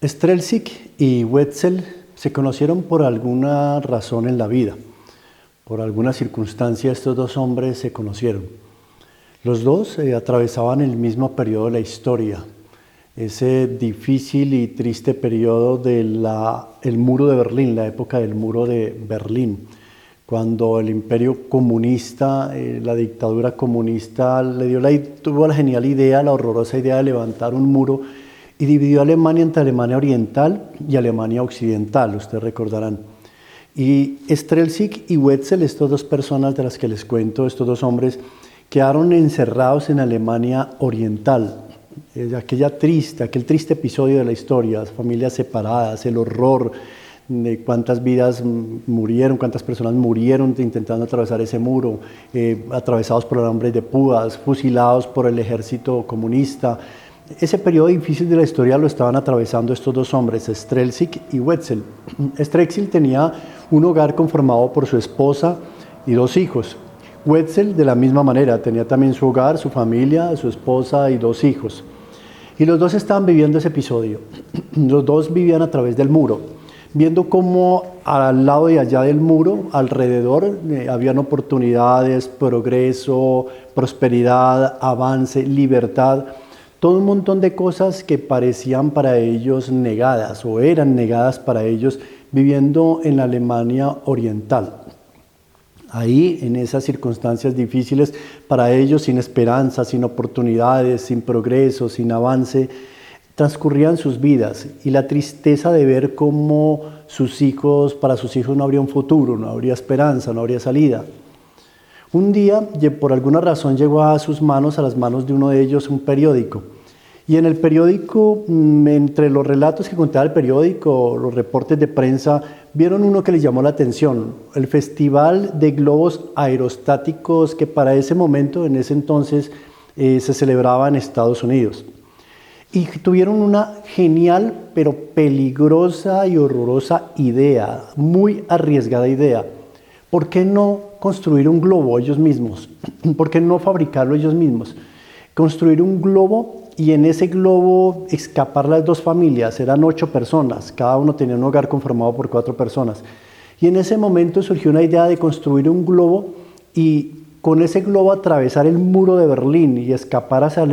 Strelzig y Wetzel se conocieron por alguna razón en la vida. Por alguna circunstancia estos dos hombres se conocieron. Los dos atravesaban el mismo periodo de la historia, ese difícil y triste periodo del muro de Berlín, la época del muro de Berlín, cuando el imperio comunista, la dictadura comunista tuvo la genial idea, la horrorosa idea de levantar un muro y dividió a Alemania entre Alemania Oriental y Alemania Occidental, ustedes recordarán. Y Strelzig y Wetzel, estas dos personas de las que les cuento, estos dos hombres, quedaron encerrados en Alemania Oriental. Aquel triste episodio de la historia, las familias separadas, el horror de cuántas vidas murieron, cuántas personas murieron intentando atravesar ese muro, atravesados por hombres de púas, fusilados por el ejército comunista. Ese periodo difícil de la historia lo estaban atravesando estos dos hombres, Strelzig y Wetzel. Strelzig tenía un hogar conformado por su esposa y dos hijos. Wetzel, de la misma manera, tenía también su hogar, su familia, su esposa y dos hijos. Y los dos estaban viviendo ese episodio. Los dos vivían a través del muro, viendo cómo al lado y allá del muro, alrededor, habían oportunidades, progreso, prosperidad, avance, libertad. Todo un montón de cosas que parecían para ellos negadas o eran negadas para ellos viviendo en la Alemania Oriental. Ahí, en esas circunstancias difíciles para ellos, sin esperanza, sin oportunidades, sin progreso, sin avance, transcurrían sus vidas y la tristeza de ver cómo para sus hijos no habría un futuro, no habría esperanza, no habría salida. Un día, por alguna razón, llegó a las manos de uno de ellos, un periódico. Y en el periódico, entre los relatos que contaba el periódico, los reportes de prensa, vieron uno que les llamó la atención, el Festival de Globos Aerostáticos que para ese momento, en ese entonces, se celebraba en Estados Unidos. Y tuvieron una genial, pero peligrosa y horrorosa idea, muy arriesgada idea. ¿Por qué no construir un globo ellos mismos? ¿Por qué no fabricarlo ellos mismos? Construir un globo y en ese globo escapar las dos familias. Eran 8 personas, cada uno tenía un hogar conformado por 4 personas. Y en ese momento surgió una idea de construir un globo y con ese globo atravesar el muro de Berlín y escapar hacia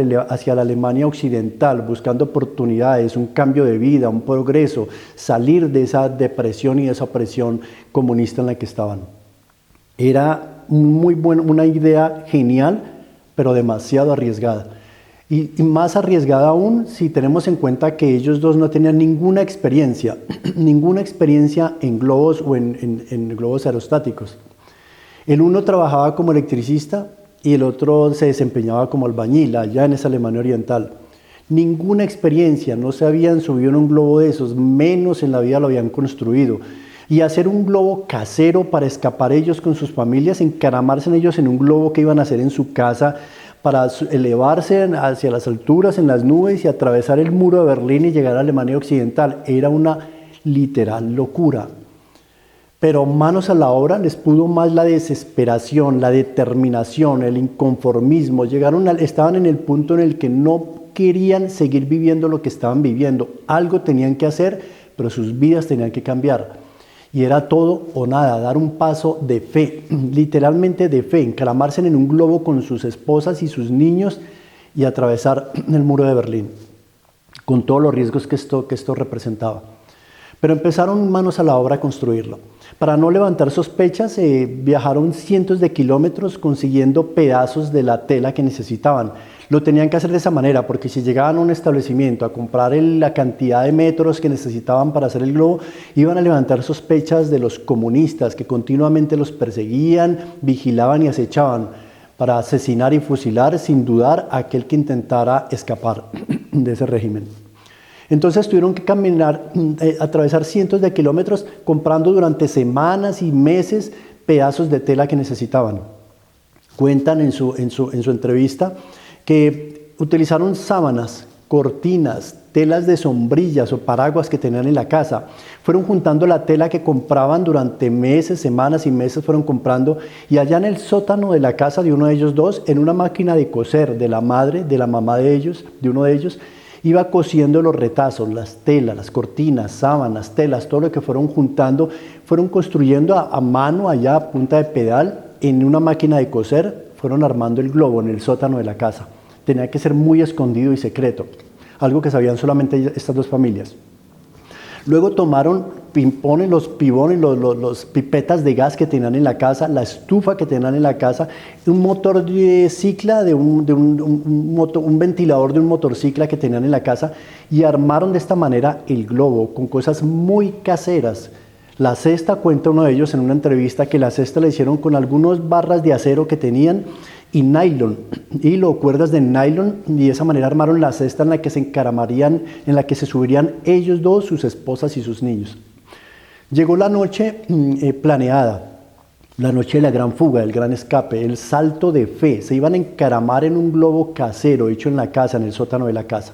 la Alemania Occidental, buscando oportunidades, un cambio de vida, un progreso, salir de esa depresión y de esa opresión comunista en la que estaban. Era una idea genial, pero demasiado arriesgada. Y más arriesgada aún si tenemos en cuenta que ellos dos no tenían ninguna experiencia en globos o en globos aerostáticos. El uno trabajaba como electricista y el otro se desempeñaba como albañil allá en esa Alemania Oriental. Ninguna experiencia, no se habían subido en un globo de esos, menos en la vida lo habían construido. Y hacer un globo casero para escapar ellos con sus familias, encaramarse en ellos en un globo que iban a hacer en su casa para elevarse hacia las alturas, en las nubes y atravesar el muro de Berlín y llegar a Alemania Occidental. Era una literal locura. Pero manos a la obra les pudo más la desesperación, la determinación, el inconformismo. Estaban en el punto en el que no querían seguir viviendo lo que estaban viviendo. Algo tenían que hacer, pero sus vidas tenían que cambiar. Y era todo o nada, dar un paso de fe, literalmente de fe, encaramarse en un globo con sus esposas y sus niños y atravesar el muro de Berlín, con todos los riesgos que esto representaba. Pero empezaron manos a la obra a construirlo. Para no levantar sospechas, viajaron cientos de kilómetros consiguiendo pedazos de la tela que necesitaban. Lo tenían que hacer de esa manera, porque si llegaban a un establecimiento a comprar la cantidad de metros que necesitaban para hacer el globo, iban a levantar sospechas de los comunistas que continuamente los perseguían, vigilaban y acechaban para asesinar y fusilar sin dudar a aquel que intentara escapar de ese régimen. Entonces tuvieron que atravesar cientos de kilómetros comprando durante semanas y meses pedazos de tela que necesitaban. Cuentan en su entrevista que utilizaron sábanas, cortinas, telas de sombrillas o paraguas que tenían en la casa. Fueron juntando la tela que compraban durante meses, semanas y meses fueron comprando, y allá en el sótano de la casa de uno de ellos dos, en una máquina de coser de la mamá de uno de ellos, Iba cosiendo los retazos, las telas, las cortinas, sábanas, telas, todo lo que fueron juntando, fueron construyendo a mano, allá a punta de pedal, en una máquina de coser, fueron armando el globo en el sótano de la casa. Tenía que ser muy escondido y secreto, algo que sabían solamente estas dos familias. Luego tomaron los pibones, los pipetas de gas que tenían en la casa, la estufa que tenían en la casa, un motor de cicla, un ventilador de un motorcicla que tenían en la casa, y armaron de esta manera el globo con cosas muy caseras. La cesta, cuenta uno de ellos en una entrevista, que la cesta la hicieron con algunas barras de acero que tenían y nylon, hilo, cuerdas de nylon, y de esa manera armaron la cesta en la que se encaramarían, en la que se subirían ellos dos, sus esposas y sus niños. Llegó la noche planeada, la noche de la gran fuga, el gran escape, el salto de fe. Se iban a encaramar en un globo casero hecho en la casa, en el sótano de la casa.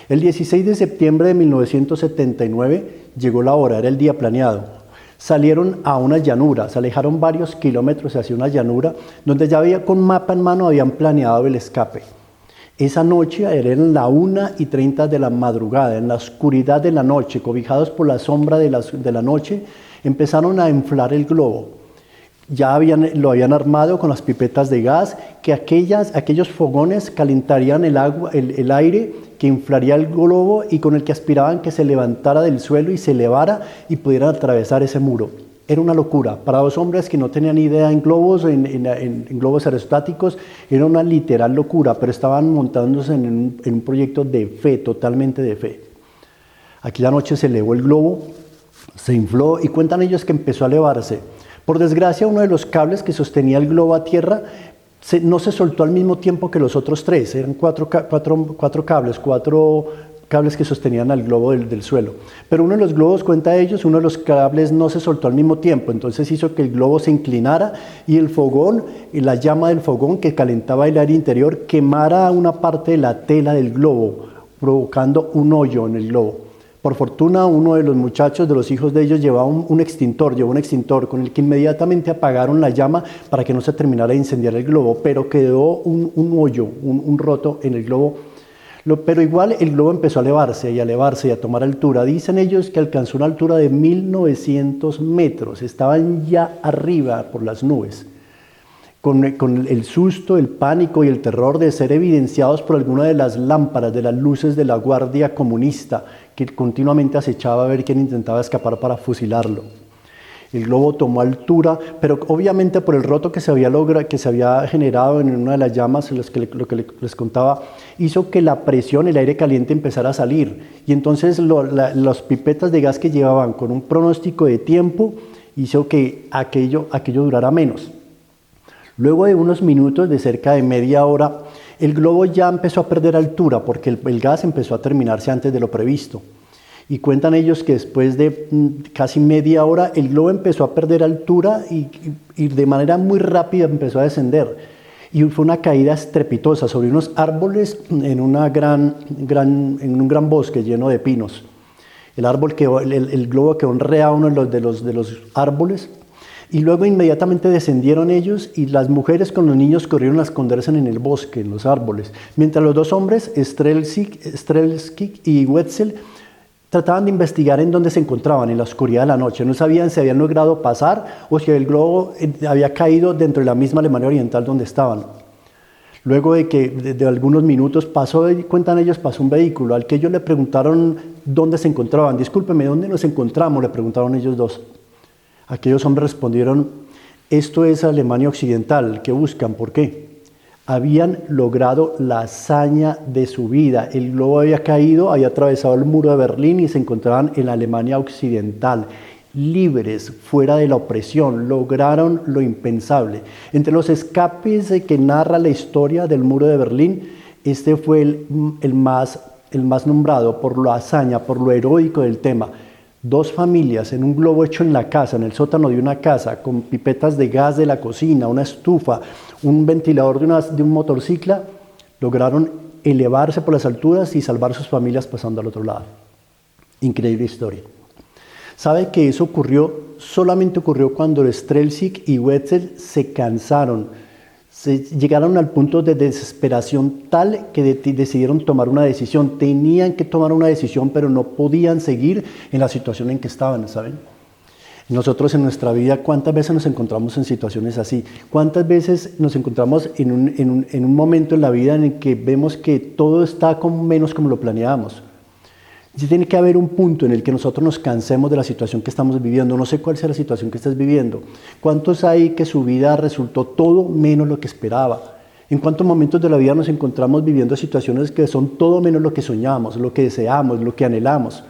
El 16 de septiembre de 1979 llegó la hora, era el día planeado. Salieron a una llanura, se alejaron varios kilómetros hacia una llanura, donde ya había, con mapa en mano, habían planeado el escape. Esa noche, eran las 1:30 de la madrugada, en la oscuridad de la noche, cobijados por la sombra de la noche, empezaron a inflar el globo. Ya lo habían armado con las pipetas de gas, que aquellos fogones calentarían el aire que inflaría el globo y con el que aspiraban que se levantara del suelo y se elevara y pudieran atravesar ese muro. Era una locura. Para dos hombres que no tenían idea en globos, en globos aerostáticos, era una literal locura, pero estaban montándose en un proyecto de fe, totalmente de fe. Aquella noche se elevó el globo, se infló y cuentan ellos que empezó a elevarse. Por desgracia, uno de los cables que sostenía el globo a tierra no se soltó al mismo tiempo que los otros tres. Eran cuatro cables que sostenían al globo del suelo. Pero uno de los globos, cuenta ellos, uno de los cables no se soltó al mismo tiempo. Entonces hizo que el globo se inclinara y el fogón, y la llama del fogón que calentaba el aire interior, quemara una parte de la tela del globo, provocando un hoyo en el globo. Por fortuna, uno de los muchachos, de los hijos de ellos, llevó un extintor con el que inmediatamente apagaron la llama para que no se terminara de incendiar el globo, pero quedó un hoyo, un roto en el globo. Pero igual el globo empezó a elevarse y a tomar altura. Dicen ellos que alcanzó una altura de 1900 metros, estaban ya arriba por las nubes. Con el susto, el pánico y el terror de ser evidenciados por alguna de las lámparas, de las luces de la guardia comunista, que continuamente acechaba a ver quién intentaba escapar para fusilarlo. El globo tomó altura, pero obviamente por el roto que se había generado en una de las llamas, lo que les contaba, hizo que la presión, el aire caliente empezara a salir. Y entonces las pipetas de gas que llevaban con un pronóstico de tiempo hizo que aquello durara menos. Luego de unos minutos, de cerca de media hora, el globo ya empezó a perder altura porque el gas empezó a terminarse antes de lo previsto. Y cuentan ellos que después de casi media hora el globo empezó a perder altura y de manera muy rápida empezó a descender. Y fue una caída estrepitosa sobre unos árboles en un gran bosque lleno de pinos. El globo quedó enredado en uno de los árboles. Y luego inmediatamente descendieron ellos y las mujeres con los niños corrieron a esconderse en el bosque, en los árboles. Mientras los dos hombres, Strelski y Wetzel, trataban de investigar en dónde se encontraban, en la oscuridad de la noche. No sabían si habían logrado pasar o si el globo había caído dentro de la misma Alemania Oriental donde estaban. Luego de algunos minutos cuentan ellos, pasó un vehículo al que ellos le preguntaron dónde se encontraban. Discúlpeme, ¿dónde nos encontramos?, le preguntaron ellos dos. Aquellos hombres respondieron: esto es Alemania Occidental, ¿qué buscan? ¿Por qué? Habían logrado la hazaña de su vida. El globo había caído, había atravesado el muro de Berlín y se encontraban en la Alemania Occidental, libres, fuera de la opresión. Lograron lo impensable. Entre los escapes que narra la historia del muro de Berlín, este fue el más nombrado por la hazaña, por lo heroico del tema. Dos familias en un globo hecho en la casa, en el sótano de una casa, con pipetas de gas de la cocina, una estufa, un ventilador de un motorcicla, lograron elevarse por las alturas y salvar sus familias pasando al otro lado. Increíble historia. ¿Sabe que eso solamente ocurrió cuando Strelzik y Wetzel se cansaron? Llegaron al punto de desesperación tal que decidieron tomar una decisión. Tenían que tomar una decisión, pero no podían seguir en la situación en que estaban, ¿saben? Nosotros en nuestra vida, ¿cuántas veces nos encontramos en situaciones así? ¿Cuántas veces nos encontramos en un momento en la vida en el que vemos que todo está menos como lo planeábamos? Sí, tiene que haber un punto en el que nosotros nos cansemos de la situación que estamos viviendo. No sé cuál sea la situación que estés viviendo. ¿Cuántos hay que su vida resultó todo menos lo que esperaba? ¿En cuántos momentos de la vida nos encontramos viviendo situaciones que son todo menos lo que soñamos, lo que deseamos, lo que anhelamos?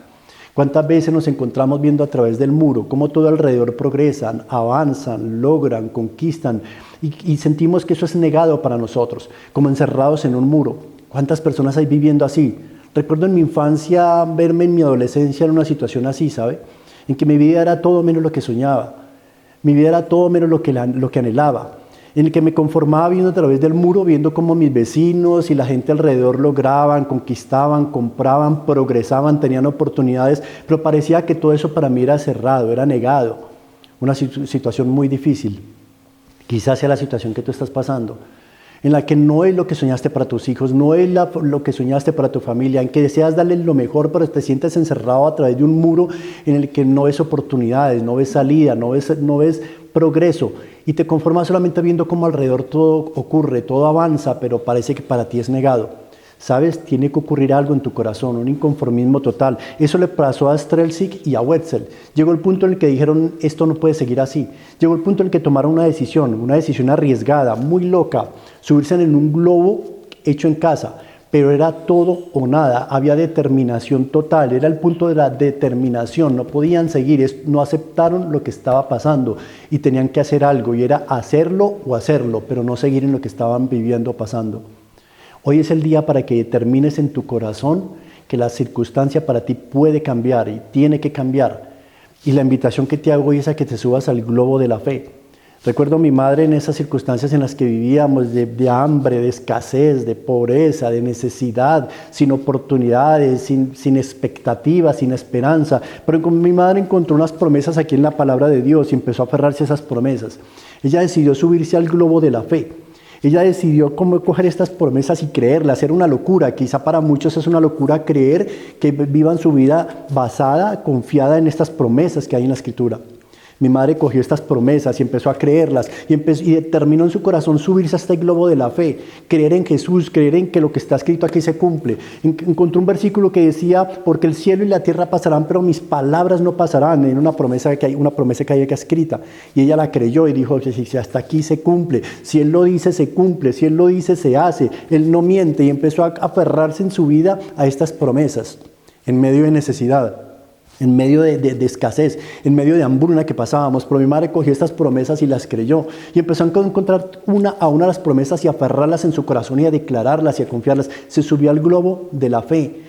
¿Cuántas veces nos encontramos viendo a través del muro cómo todo alrededor progresan, avanzan, logran, conquistan y sentimos que eso es negado para nosotros, como encerrados en un muro? ¿Cuántas personas hay viviendo así? Recuerdo en mi infancia verme en mi adolescencia en una situación así, ¿sabe? En que mi vida era todo menos lo que soñaba. Mi vida era todo menos lo que anhelaba. En el que me conformaba viendo a través del muro, viendo cómo mis vecinos y la gente alrededor lograban, conquistaban, compraban, progresaban, tenían oportunidades, pero parecía que todo eso para mí era cerrado, era negado. Una situación muy difícil. Quizás sea la situación que tú estás pasando, en la que no es lo que soñaste para tus hijos, no es lo que soñaste para tu familia, en que deseas darle lo mejor, pero te sientes encerrado a través de un muro en el que no ves oportunidades, no ves salida, no ves progreso, y te conformas solamente viendo cómo alrededor todo ocurre, todo avanza, pero parece que para ti es negado. ¿Sabes? Tiene que ocurrir algo en tu corazón, un inconformismo total. Eso le pasó a Strelzig y a Wetzel. Llegó el punto en el que dijeron, esto no puede seguir así. Llegó el punto en el que tomaron una decisión arriesgada, muy loca, subirse en un globo hecho en casa, pero era todo o nada, había determinación total, era el punto de la determinación, no podían seguir, no aceptaron lo que estaba pasando y tenían que hacer algo, y era hacerlo o hacerlo, pero no seguir en lo que estaban viviendo o pasando. Hoy es el día para que determines en tu corazón que la circunstancia para ti puede cambiar y tiene que cambiar. Y la invitación que te hago hoy es a que te subas al globo de la fe. Recuerdo a mi madre en esas circunstancias en las que vivíamos de hambre, de escasez, de pobreza, de necesidad, sin oportunidades, sin expectativas, sin esperanza. Pero con mi madre encontró unas promesas aquí en la palabra de Dios y empezó a aferrarse a esas promesas. Ella decidió subirse al globo de la fe. Ella decidió cómo coger estas promesas y creerlas. Era una locura, quizá para muchos es una locura creer que vivan su vida basada, confiada en estas promesas que hay en la Escritura. Mi madre cogió estas promesas y empezó a creerlas y determinó en su corazón subirse a este globo de la fe, creer en Jesús, creer en que lo que está escrito aquí se cumple. Encontró un versículo que decía, porque el cielo y la tierra pasarán, pero mis palabras no pasarán. Era una promesa que hay acá escrita. Y ella la creyó y dijo, si hasta aquí se cumple, si Él lo dice, se cumple, si Él lo dice, se hace. Él no miente, y empezó a aferrarse en su vida a estas promesas, en medio de necesidad, en medio de escasez, en medio de hambruna que pasábamos. Pero mi madre cogió estas promesas y las creyó y empezó a encontrar una de las promesas y a aferrarlas en su corazón y a declararlas y a confiarlas. Se subió al globo de la fe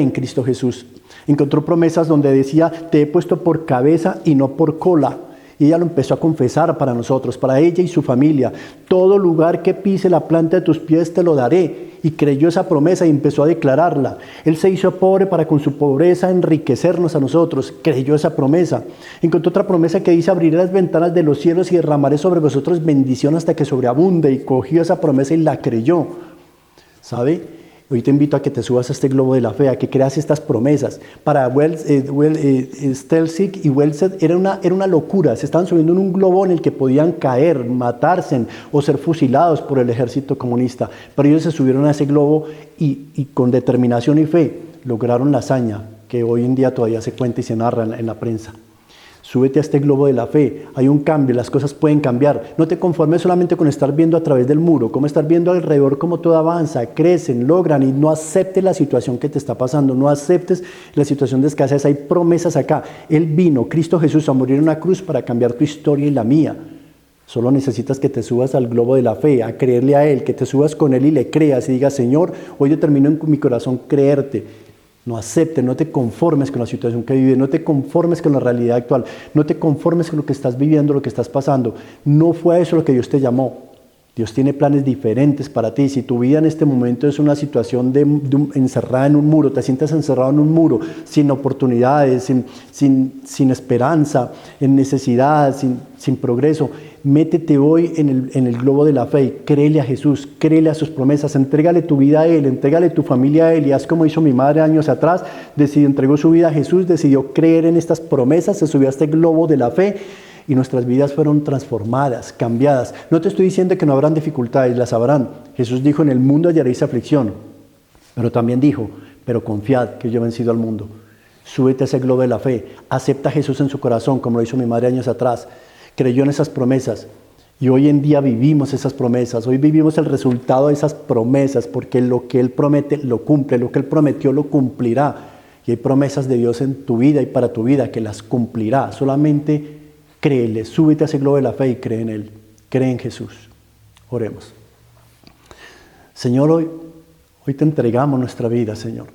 en Cristo Jesús. Encontró promesas donde decía, te he puesto por cabeza y no por cola. Y ella lo empezó a confesar para nosotros, para ella y su familia. Todo lugar que pise la planta de tus pies te lo daré. Y creyó esa promesa y empezó a declararla. Él se hizo pobre para con su pobreza enriquecernos a nosotros. Creyó esa promesa. Encontró otra promesa que dice, abriré las ventanas de los cielos y derramaré sobre vosotros bendición hasta que sobreabunde. Y cogió esa promesa y la creyó. ¿Sabe? Hoy te invito a que te subas a este globo de la fe, a que creas estas promesas. Para Strelzig y Wetzel era una locura. Se estaban subiendo en un globo en el que podían caer, matarse o ser fusilados por el ejército comunista. Pero ellos se subieron a ese globo y con determinación y fe lograron la hazaña que hoy en día todavía se cuenta y se narra en la prensa. Súbete a este globo de la fe, hay un cambio, las cosas pueden cambiar. No te conformes solamente con estar viendo a través del muro, como estar viendo alrededor cómo todo avanza, crecen, logran, y no aceptes la situación que te está pasando, no aceptes la situación de escasez. Hay promesas acá. Él vino, Cristo Jesús, a morir en una cruz para cambiar tu historia y la mía. Solo necesitas que te subas al globo de la fe, a creerle a Él, que te subas con Él y le creas y digas, Señor, hoy determino en mi corazón creerte. No aceptes, no te conformes con la situación que vives, no te conformes con la realidad actual, no te conformes con lo que estás viviendo, lo que estás pasando. No fue a eso lo que Dios te llamó. Dios tiene planes diferentes para ti. Si tu vida en este momento es una situación encerrada en un muro, te sientes encerrado en un muro, sin oportunidades, sin esperanza, en necesidad, sin progreso, métete hoy en el globo de la fe y créele a Jesús, créele a sus promesas, entrégale tu vida a Él, entrégale tu familia a Él y haz como hizo mi madre años atrás, entregó su vida a Jesús, decidió creer en estas promesas, se subió a este globo de la fe y nuestras vidas fueron transformadas, cambiadas. No te estoy diciendo que no habrán dificultades, las habrán. Jesús dijo, en el mundo hallaréis aflicción, pero también dijo, pero confiad que yo he vencido al mundo. Súbete a ese globo de la fe, acepta a Jesús en su corazón, como lo hizo mi madre años atrás. Creyó en esas promesas y hoy en día vivimos esas promesas, hoy vivimos el resultado de esas promesas, porque lo que Él promete lo cumple, lo que Él prometió lo cumplirá. Y hay promesas de Dios en tu vida y para tu vida que las cumplirá. Solamente créele, súbete a ese globo de la fe y cree en Él, cree en Jesús. Oremos. Señor, hoy te entregamos nuestra vida, Señor.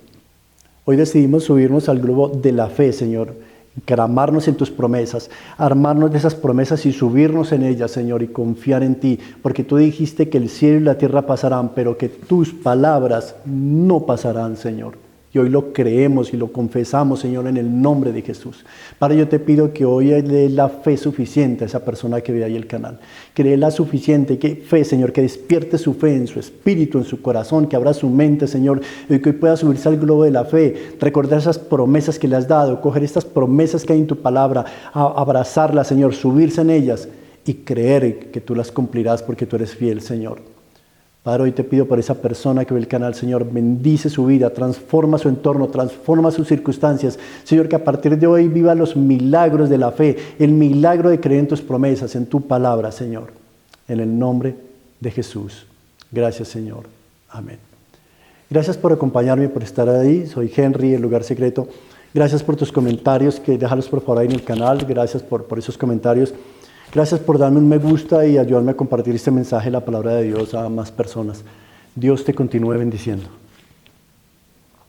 Hoy decidimos subirnos al globo de la fe, Señor, encaramarnos en tus promesas, armarnos de esas promesas y subirnos en ellas, Señor, y confiar en ti, porque tú dijiste que el cielo y la tierra pasarán, pero que tus palabras no pasarán, Señor. Y hoy lo creemos y lo confesamos, Señor, en el nombre de Jesús. Padre, yo te pido que hoy le dé la fe suficiente a esa persona que ve ahí el canal. Que le dé la suficiente fe, Señor, que despierte su fe en su espíritu, en su corazón, que abra su mente, Señor, y que hoy pueda subirse al globo de la fe, recordar esas promesas que le has dado, coger estas promesas que hay en tu palabra, abrazarlas, Señor, subirse en ellas y creer que tú las cumplirás porque tú eres fiel, Señor. Padre, hoy te pido por esa persona que ve el canal, Señor, bendice su vida, transforma su entorno, transforma sus circunstancias. Señor, que a partir de hoy viva los milagros de la fe, el milagro de creer en tus promesas, en tu palabra, Señor. En el nombre de Jesús. Gracias, Señor. Amén. Gracias por acompañarme, por estar ahí. Soy Henry, El Lugar Secreto. Gracias por tus comentarios, que déjalos por favor ahí en el canal. Gracias por esos comentarios. Gracias por darme un me gusta y ayudarme a compartir este mensaje, la palabra de Dios, a más personas. Dios te continúe bendiciendo.